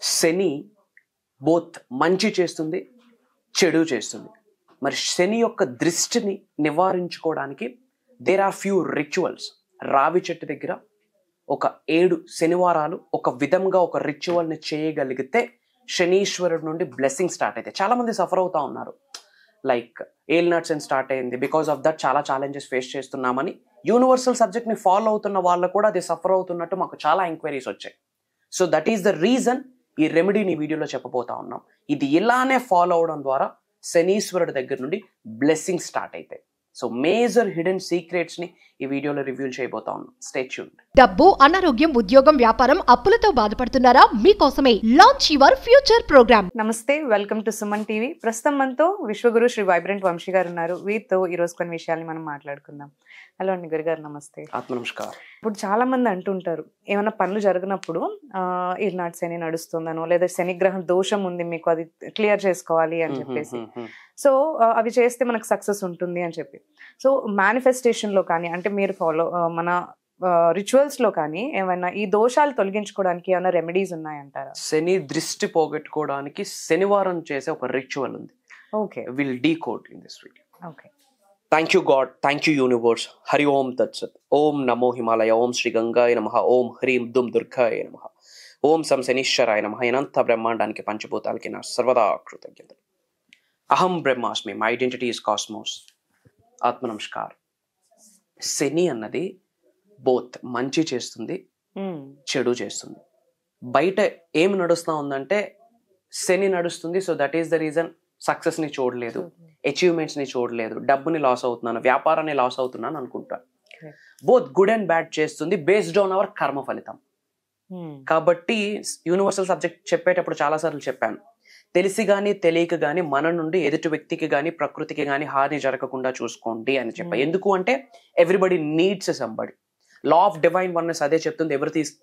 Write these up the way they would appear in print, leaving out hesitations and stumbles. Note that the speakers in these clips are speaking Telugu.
శని బోత్ మంచి చేస్తుంది, చెడు చేస్తుంది. మరి శని యొక్క దృష్టిని నివారించుకోవడానికి దేర్ ఆర్ ఫ్యూ రిచువల్స్. రావి చెట్టు దగ్గర ఒక 7 శనివారాలు ఒక విధంగా ఒక రిచువల్ని చేయగలిగితే శనీశ్వరుడు నుండి బ్లెస్సింగ్ స్టార్ట్ అయితే. చాలా మంది సఫర్ అవుతా ఉన్నారు, లైక్ ఏల్నాట్స్ అని స్టార్ట్ అయింది, బికాస్ ఆఫ్ దట్ చాలా ఛాలెంజెస్ ఫేస్ చేస్తున్నామని యూనివర్సల్ సబ్జెక్ట్ని ఫాలో అవుతున్న వాళ్ళు కూడా అది సఫర్ అవుతున్నట్టు మాకు చాలా ఎంక్వైరీస్ వచ్చాయి. So that is the reason ఈ రెమెడీని వీడియోలో చెప్పబోతా ఉన్నాం. ఇది ఇలానే ఫాలో అవడం ద్వారా శనీశ్వరుడి దగ్గర నుండి బ్లెస్సింగ్ స్టార్ట్ అవుతాయి. సో మేజర్ హిడెన్ సీక్రెట్స్ ని ఈ వీడియోలో రివ్యూ చేయబోతా ఉన్నాం. Stay tuned. డబ్బు, అనారోగ్యం, ఉద్యోగం, వ్యాపారం, అప్పులతో బాధపడుతున్నారా? మీకోసమే లాంచ్ యువర్ ఫ్యూచర్ ప్రోగ్రామ్. నమస్తే, వెల్కమ్ టు సుమన్ టీవీ. ప్రస్తుతం మనతో విశ్వగురు శ్రీ వైబ్రెంట్ వంశీ గారు ఉన్నారు. వీరితో ఈ రోజు కొన్ని విషయాల్ని మనం మాట్లాడుకుందాం. హలో అండి గురుగారు, నమస్తే. ఆత్మ నమస్కారం. ఇప్పుడు చాలా మంది అంటుంటారు, ఏమైనా పనులు జరిగినప్పుడు ఈనాటి శని నడుస్తుందనో లేదా శనిగ్రహం దోషం ఉంది, మీకు అది క్లియర్ చేసుకోవాలి అని చెప్పేసి. సో అవి చేస్తే మనకు సక్సెస్ ఉంటుంది అని చెప్పి. సో మేనిఫెస్టేషన్ లో కానీ, అంటే మీరు ఫాలో మన రిచువల్స్ లో కానీ ఏమైనా ఈ దోషాలు తొలగించుకోవడానికి ఏమైనా రెమెడీస్ ఉన్నాయంటారా? శని దృష్టి పోగొట్టుకోవడానికి శనివారం చేసే ఒక రిచువల్ ఉంది. Okay, will decode in this video. Okay. Thank you God, thank you universe. Hari ఓం తత్సత్. ఓం నమో హిమాలయ, ఓం శ్రీ గంగాయ నమః, ఓం హ్రీం దుమ్ దుర్గాయ నమః, ఓం సం శనీశ్వరాయ నమః. అనంత బ్రహ్మాండానికి పంచభూతాలకి నా సర్వదా కృతజ్ఞతలు. అహం బ్రహ్మాస్మి, మై ఐడెంటిటీ ఇస్ కాస్మోస్. ఆత్మ నమస్కారం. శని అన్నది బోత్ మంచి చేస్తుంది, చెడు చేస్తుంది. బయట ఏమి నడుస్తూ ఉందంటే శని నడుస్తుంది, so that is the reason success ని చూడలేదు, అచీవ్మెంట్స్ ని చూడలేదు, డబ్బుని లాస్ అవుతున్నాను, వ్యాపారాన్ని లాస్ అవుతున్నాను అనుకుంటాను. బోత్ గుడ్ అండ్ బ్యాడ్ చేస్తుంది బేస్డ్ ఆన్ అవర్ కర్మ ఫలితం. కాబట్టి యూనివర్సల్ సబ్జెక్ట్ చెప్పేటప్పుడు చాలాసార్లు చెప్పాను, తెలిసి కానీ తెలియక కానీ మన నుండి ఎదుటి వ్యక్తికి కానీ ప్రకృతికి కానీ హాని జరగకుండా చూసుకోండి అని చెప్పాను. ఎందుకు అంటే everybody needs somebody. Law of divine oneness అదే చెప్తుంది,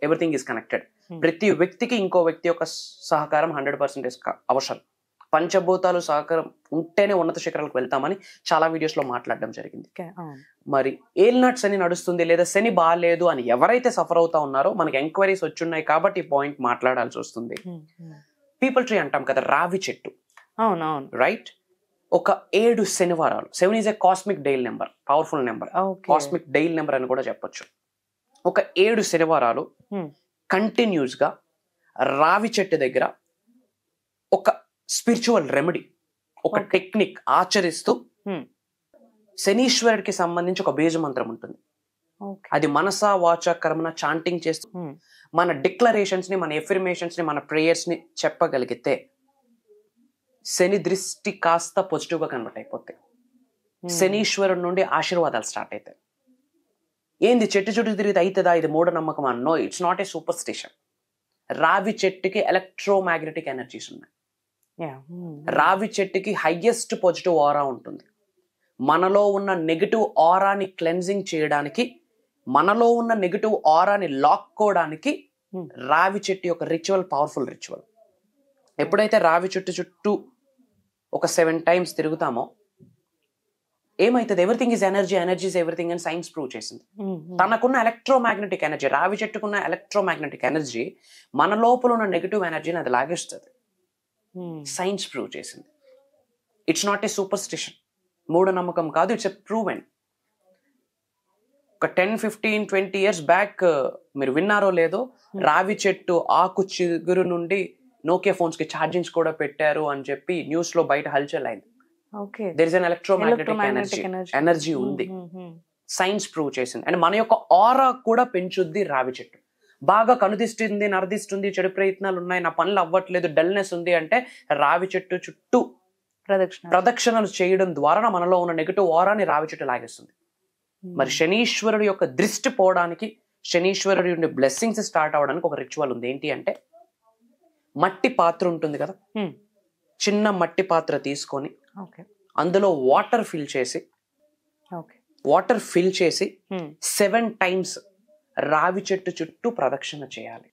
ఎవ్రీథింగ్ ఈస్ కనెక్టెడ్. ప్రతి వ్యక్తికి ఇంకో వ్యక్తి యొక్క సహకారం 100% అవసరం. పంచభూతాలు సహకారం ఉంటేనే ఉన్నత శిఖరాలకు వెళ్తామని చాలా వీడియోస్ లో మాట్లాడడం జరిగింది. మరి ఏల్నాట్ శని నడుస్తుంది లేదా శని బాగాలేదు అని ఎవరైతే సఫర్ అవుతా ఉన్నారో మనకి ఎంక్వైరీస్ వచ్చున్నాయి కాబట్టి ఈ పాయింట్ మాట్లాడాల్సి వస్తుంది. పీపుల్ ట్రీ అంటాం కదా, రావి చెట్టు. అవునవును, రైట్. ఒక 7 శనివారాలు, 7 is a cosmic dial number, powerful number, cosmic dial number అని కూడా చెప్పొచ్చు. ఒక 7 శనివారాలు కంటిన్యూస్ గా రావి చెట్టు దగ్గర ఒక స్పిరిచువల్ రెమెడీ, ఒక టెక్నిక్ ఆచరిస్తూ శనీశ్వరుడికి సంబంధించి ఒక బీజ మంత్రం ఉంటుంది. అది మనస వాచ కర్మన చాంటింగ్ చేస్తూ మన డిక్లరేషన్స్ ని, మన ఎఫర్మేషన్స్ ని, మన ప్రేయర్స్ ని చెప్పగలిగితే శని దృష్టి కాస్త పాజిటివ్ గా కన్వర్ట్ అయిపోతాయి. శనీశ్వరుడి నుండి ఆశీర్వాదాలు స్టార్ట్ అవుతాయి. ఏంది చెట్టు చుట్టూ తిరిగితే అవుతుందా, ఇది మూఢనమ్మకం అన్నో, ఇట్స్ నాట్ ఏ సూపర్ స్టిషన్. రావి చెట్టుకి ఎలక్ట్రోమాగ్నెటిక్ ఎనర్జీస్ ఉన్నాయి. రావి చెట్టుకి హైయెస్ట్ పాజిటివ్ ఆరా ఉంటుంది. మనలో ఉన్న నెగిటివ్ ఆరాని క్లెన్జింగ్ చేయడానికి, మనలో ఉన్న నెగిటివ్ ఆరాని లాక్కోవడానికి రావి చెట్టు యొక్క రిచువల్ పవర్ఫుల్ రిచువల్. ఎప్పుడైతే రావి చెట్టు చుట్టూ ఒక 7 times తిరుగుతామో ఏమైతుంది, everything is energy, energy is everything అని సైన్స్ ప్రూవ్ చేసింది. తనకున్న ఎలక్ట్రోమాగ్నెటిక్ ఎనర్జీ, రావి చెట్టుకున్న ఎలక్ట్రోమాగ్నెటిక్ ఎనర్జీ మన లోపల ఉన్న నెగిటివ్ ఎనర్జీని అది లాగేస్తుంది. సైన్స్ ప్రూవ్ చేసింది. ఇట్స్ నాట్ ఏ సూపర్ స్టిషన్, మూఢనమ్మకం కాదు, ఇట్స్ ఎ ప్రూవెన్. ఒక 10, 15, 20 years బ్యాక్ మీరు విన్నారో లేదో, రావి చెట్టు ఆకు చిగురు నుండి నోకియా ఫోన్స్ కి ఛార్జింగ్స్ కూడా పెట్టారు అని చెప్పి న్యూస్ లో బయట హల్చల్ అయింది. There is an electromagnetic energy ఉంది, సైన్స్ ప్రూవ్ చేసింది. అండ్ మన యొక్క ఆరా కూడా పెంచుద్ది రావి చెట్టు. బాగా కనుదిస్తుంది, నరదిస్తుంది, చెడు ప్రయత్నాలు ఉన్నాయి, నా పనులు అవ్వట్లేదు, డల్నెస్ ఉంది అంటే రావి చెట్టు చుట్టూ ప్రదక్షిణలు చేయడం ద్వారా మనలో ఉన్న నెగిటివ్ ఆరాని రావి చెట్టు లాగేస్తుంది. మరి శనీశ్వరుడు యొక్క దృష్టి పోవడానికి, శనీశ్వరుడి నుండి బ్లెస్సింగ్స్ స్టార్ట్ అవడానికి ఒక రిచువల్ ఉంది. ఏంటి అంటే, మట్టి పాత్ర ఉంటుంది కదా, చిన్న మట్టి పాత్ర తీసుకొని అందులో వాటర్ ఫిల్ చేసి 7 times రావి చెట్టు చుట్టూ ప్రదక్షిణ చేయాలి.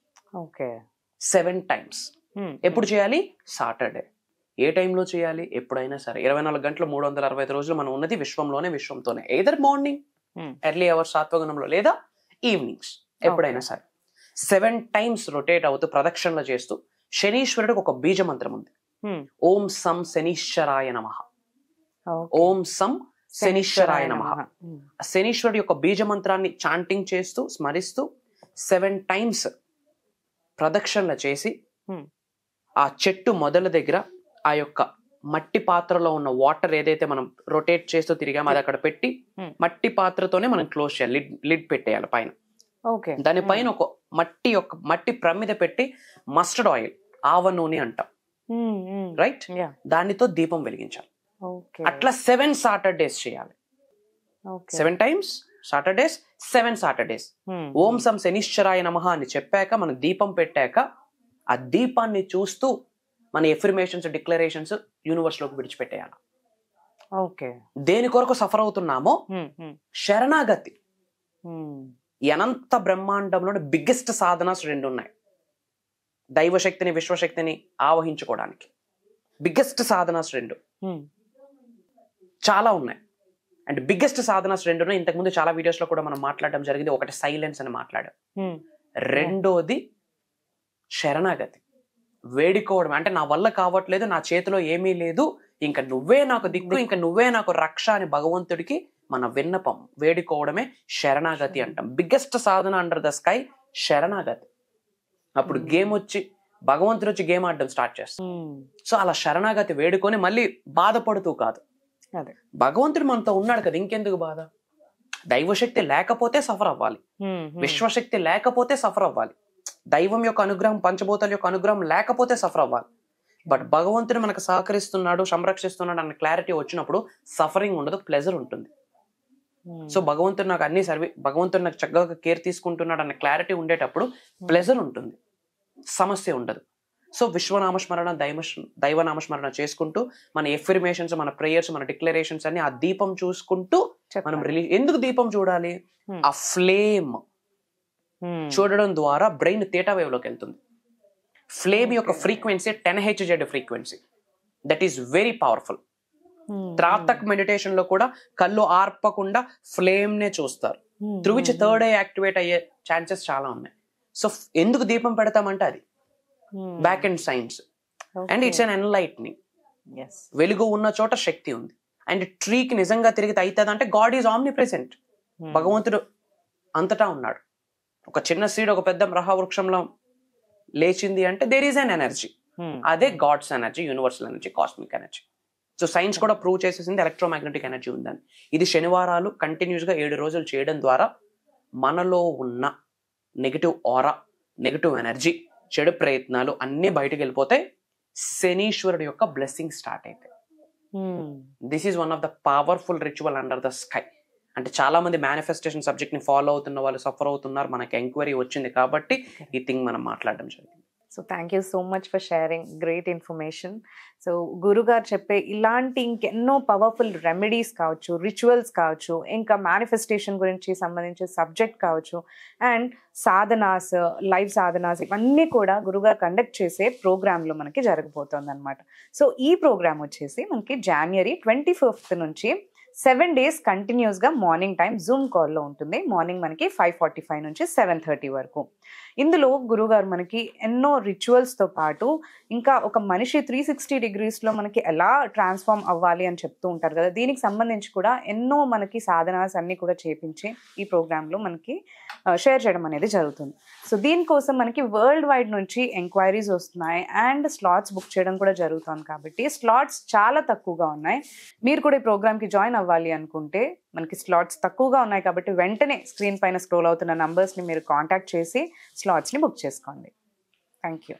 7 times. ఎప్పుడు చేయాలి? సాటర్డే. ఏ టైంలో చేయాలి? ఎప్పుడైనా సరే. 24 గంటలు 365 రోజులు మనం ఉన్నది విశ్వంలోనే, విశ్వంతోనే. ఎయిదర్ మార్నింగ్ ఎర్లీ అవర్స్ సాత్వగుణంలో లేదా ఈవినింగ్స్, ఎప్పుడైనా సరే 7 times రొటేట్ అవుతూ ప్రదక్షిణలు చేస్తూ శనీశ్వరుడికి ఒక బీజ మంత్రం ఉంది. ఓం సం శనీశ్వరాయ నమః. ఓం సం శనీశ్వరాయ నమః. శనీశ్వరుడి యొక్క బీజ మంత్రాన్ని చాంటింగ్ చేస్తూ స్మరిస్తూ 7 times ప్రదక్షిణలు చేసి ఆ చెట్టు మొదల దగ్గర ఆ యొక్క మట్టి పాత్రలో ఉన్న వాటర్ ఏదైతే మనం రొటేట్ చేస్తూ తిరిగామో అది అక్కడ పెట్టి మట్టి పాత్రతోనే మనం క్లోజ్ చేయాలి. లిడ్ పెట్టేయాలి పైన. దానిపైన ఒక మట్టి ప్రమిద పెట్టి మస్టర్డ్ ఆయిల్, ఆవ నూనె అంటాం, రైట్, దానితో దీపం వెలిగించాలి. అట్లా 7 Saturdays చేయాలి. 7 times Saturdays, 7 Saturdays. ఓం సం శనీశ్వరాయ నమః అని చెప్పాక మనం దీపం పెట్టాక ఆ దీపాన్ని చూస్తూ మన ఎఫర్మేషన్స్, డిక్లరేషన్స్ యూనివర్స్ లోకి విడిచిపెట్టేయాలి. దేని కొరకు సఫర్ అవుతున్నామో శరణాగతి. అనంత బ్రహ్మాండంలో బిగ్గెస్ట్ సాధనాస్ 2 ఉన్నాయి. దైవశక్తిని, విశ్వశక్తిని ఆవహించుకోవడానికి బిగ్గెస్ట్ సాధనాస్ 2 చాలా ఉన్నాయి. అండ్ బిగ్గెస్ట్ సాధనాస్ 2 ఉన్నాయి. ఇంతకుముందు చాలా వీడియోస్ లో కూడా మనం మాట్లాడడం జరిగింది. ఒకటి సైలెన్స్ అని మాట్లాడాం, రెండోది శరణాగతి, వేడుకోవడం. అంటే నా వల్ల కావట్లేదు, నా చేతిలో ఏమీ లేదు, ఇంకా నువ్వే నాకు దిక్కు, ఇంకా నువ్వే నాకు రక్ష అని భగవంతుడికి మన విన్నపం, వేడుకోవడమే శరణాగతి అంటాం. Biggest Sadhana under the sky శరణాగతి. అప్పుడు భగవంతుడు వచ్చి గేమ్ ఆడడం స్టార్ట్ చేస్తాం. సో అలా శరణాగతి వేడుకొని మళ్ళీ బాధపడుతూ కాదు, భగవంతుడు మనతో ఉన్నాడు కదా, ఇంకెందుకు బాధ. దైవశక్తి లేకపోతే సఫర్ అవ్వాలి, విశ్వశక్తి లేకపోతే సఫర్ అవ్వాలి, దైవం యొక్క అనుగ్రహం, పంచభూతాల యొక్క అనుగ్రహం లేకపోతే సఫర్ అవ్వాలి. బట్ భగవంతుడు మనకు సహకరిస్తున్నాడు, సంరక్షిస్తున్నాడు అన్న క్లారిటీ వచ్చినప్పుడు సఫరింగ్ ఉండదు, ప్లెజర్ ఉంటుంది. సో భగవంతుడు నాకు భగవంతుడు నాకు చక్కగా కేర్ తీసుకుంటున్నాడు అన్న క్లారిటీ ఉండేటప్పుడు ప్లెజర్ ఉంటుంది, సమస్య ఉండదు. సో విశ్వనామస్మరణ, దైవనామస్మరణ చేసుకుంటూ మన ఎఫర్మేషన్స్, మన ప్రేయర్స్, మన డిక్లరేషన్స్ అన్ని ఆ దీపం చూసుకుంటూ మనం ఎందుకు దీపం చూడాలి? ఆ ఫ్లేమ్ చూడడం ద్వారా బ్రెయిన్ థీటా వేవ్ లోకి వెళ్తుంది. ఫ్లేమ్ యొక్క frequency 10 Hz frequency. That is very powerful. త్రాతక్ మెడిటేషన్ లో కూడా కళ్ళు ఆర్పకుండా ఫ్లేమ్ నే చూస్తారు, through which third eye activate అయ్యే ఛాన్సెస్ చాలా ఉన్నాయి. సో ఎందుకు దీపం పెడతామంటే అది back and science. And it's an enlightening. వెలుగు ఉన్న చోట శక్తి ఉంది. అండ్ ట్రీకి నిజంగా తిరిగితే అవుతుంది అంటే గాడ్ ఈజ్ ఆమ్ని ప్రెసెంట్. భగవంతుడు అంతటా ఉన్నాడు. ఒక చిన్న సీడ్ ఒక పెద్ద మహావృక్షంలో లేచింది అంటే దేర్ ఈజ్ అన్ ఎనర్జీ. అదే god's energy, universal energy, cosmic energy. So science కూడా ప్రూవ్ చేసేసింది ఎలక్ట్రోమాగ్నెటిక్ ఎనర్జీ ఉందని. ఇది శనివారాలు కంటిన్యూస్ గా 7 రోజులు చేయడం ద్వారా మనలో ఉన్న నెగిటివ్ ఆరా, నెగిటివ్ ఎనర్జీ, చెడు ప్రయత్నాలు అన్ని బయటకు వెళ్ళిపోతాయి. శనీశ్వరుడు యొక్క బ్లెస్సింగ్ స్టార్ట్ అవుతాయి. This is one of the powerful ritual under the sky. అంటే చాలా మంది మేనిఫెస్టేషన్ సబ్జెక్ట్ ని ఫాలో అవుతున్న వాళ్ళు సఫర్ అవుతున్నారు. మనకి ఎంక్వైరీ వచ్చింది కాబట్టి ఈ థింగ్ మనం మాట్లాడడం జరిగింది. So thank you so much for sharing great information. So గురుగారు చెప్పే ఇలాంటి ఇంకెన్నో పవర్ఫుల్ రెమెడీస్ కావచ్చు, రిచువల్స్ కావచ్చు, ఇంకా మేనిఫెస్టేషన్ గురించి సంబంధించిన సబ్జెక్ట్ కావచ్చు, అండ్ సాధనాస్, లైవ్ సాధనాస్, ఇవన్నీ కూడా గురుగారు కండక్ట్ చేసే ప్రోగ్రాంలో మనకి జరగబోతోంది అనమాట. సో ఈ ప్రోగ్రామ్ వచ్చేసి మనకి January 25th నుంచి 7 days కంటిన్యూస్గా మార్నింగ్ టైం జూమ్ కాల్లో ఉంటుంది. మార్నింగ్ మనకి 5:45 నుంచి 7:30 వరకు. ఇందులో గురుగారు మనకి ఎన్నో రిచువల్స్తో పాటు ఇంకా ఒక మనిషి 360 degreesలో మనకి ఎలా ట్రాన్స్ఫార్మ్ అవ్వాలి అని చెప్తూ ఉంటారు కదా, దీనికి సంబంధించి కూడా ఎన్నో మనకి సాధనాస్ అన్నీ కూడా చేపించి ఈ ప్రోగ్రాంలో మనకి షేర్ చేయడం అనేది జరుగుతుంది. సో దీనికోసం మనకి వరల్డ్ వైడ్ నుంచి ఎంక్వైరీస్ వస్తున్నాయి అండ్ స్లాట్స్ బుక్ చేయడం కూడా జరుగుతుంది. కాబట్టి స్లాట్స్ చాలా తక్కువగా ఉన్నాయి. మీరు కూడా ఈ ప్రోగ్రామ్కి జాయిన్ అవ్వాలి అనుకుంటే మనకి స్లాట్స్ తక్కువగా ఉన్నాయి కాబట్టి వెంటనే స్క్రీన్ పైన స్క్రోల్ అవుతున్న నంబర్స్ని మీరు కాంటాక్ట్ చేసి స్లాట్స్ని బుక్ చేసుకోండి. Thank you.